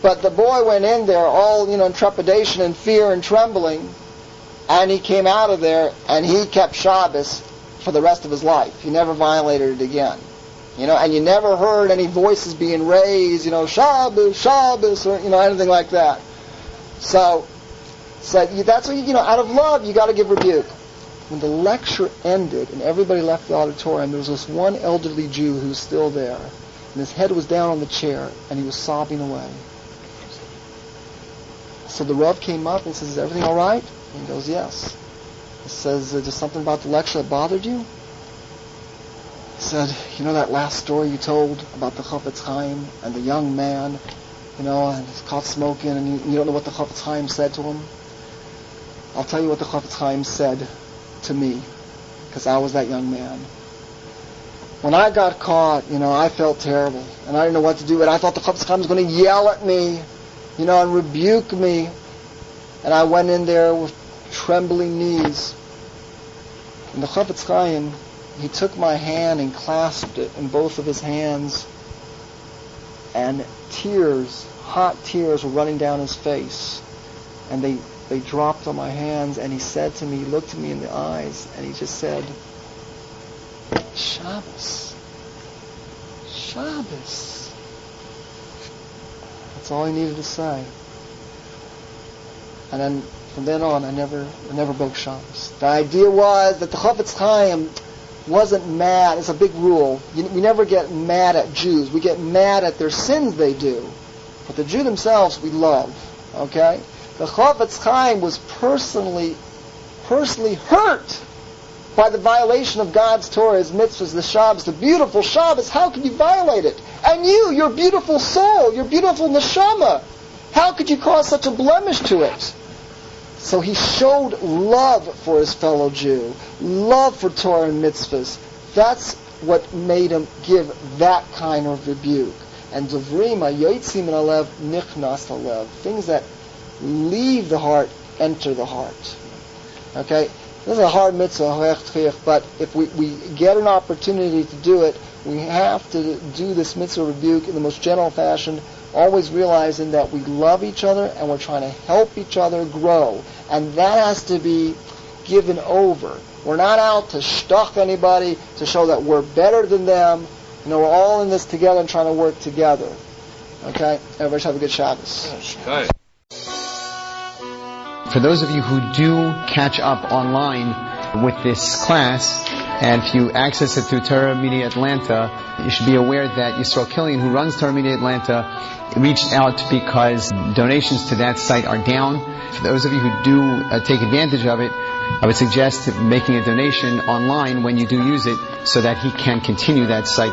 but the boy went in there all, in trepidation and fear and trembling, and he came out of there and he kept Shabbos for the rest of his life. He never violated it again. And you never heard any voices being raised, Shabbos, Shabbos, or, anything like that. So that's what, out of love, you got to give rebuke. When the lecture ended and everybody left the auditorium, there was this one elderly Jew who was still there. And his head was down on the chair, and he was sobbing away. So the Rav came up and says, is everything all right? And he goes, yes. He says, is there something about the lecture that bothered you? He said, that last story you told about the Chafetz Chaim and the young man, and he's caught smoking, and you don't know what the Chafetz Chaim said to him? I'll tell you what the Chafetz Chaim said to me, because I was that young man. When I got caught, I felt terrible, and I didn't know what to do, and I thought the Chafetz Chaim was going to yell at me, and rebuke me. And I went in there with trembling knees. And the Chafetz Chaim, he took my hand and clasped it in both of his hands, and hot tears were running down his face. And they dropped on my hands, and he said to me, he looked at me in the eyes, and he just said, Shabbos. Shabbos. That's all he needed to say. And then from then on, I never broke Shabbos. The idea was that the Chafetz Chaim wasn't mad. It's a big rule. We never get mad at Jews. We get mad at their sins they do. But the Jew themselves we love. Okay? The Chafetz Chaim was personally hurt by the violation of God's Torah, His mitzvahs, the Shabbos, the beautiful Shabbos. How can you violate it? And your beautiful soul, your beautiful neshama, how could you cause such a blemish to it? So he showed love for his fellow Jew, love for Torah and mitzvahs. That's what made him give that kind of rebuke. And Dovrima, Yotzim min halev, nichnas halev. Things that leave the heart, enter the heart. Okay? This is a hard mitzvah, but if we get an opportunity to do it, we have to do this mitzvah rebuke in the most general fashion, always realizing that we love each other and we're trying to help each other grow. And that has to be given over. We're not out to shtuch anybody, to show that we're better than them. We're all in this together and trying to work together. Okay? Everybody have a good Shabbos. Okay. For those of you who do catch up online with this class, and if you access it through Torah Media Atlanta, you should be aware that Yisrael Killian, who runs Torah Media Atlanta, reached out because donations to that site are down. For those of you who do take advantage of it, I would suggest making a donation online when you do use it so that he can continue that site.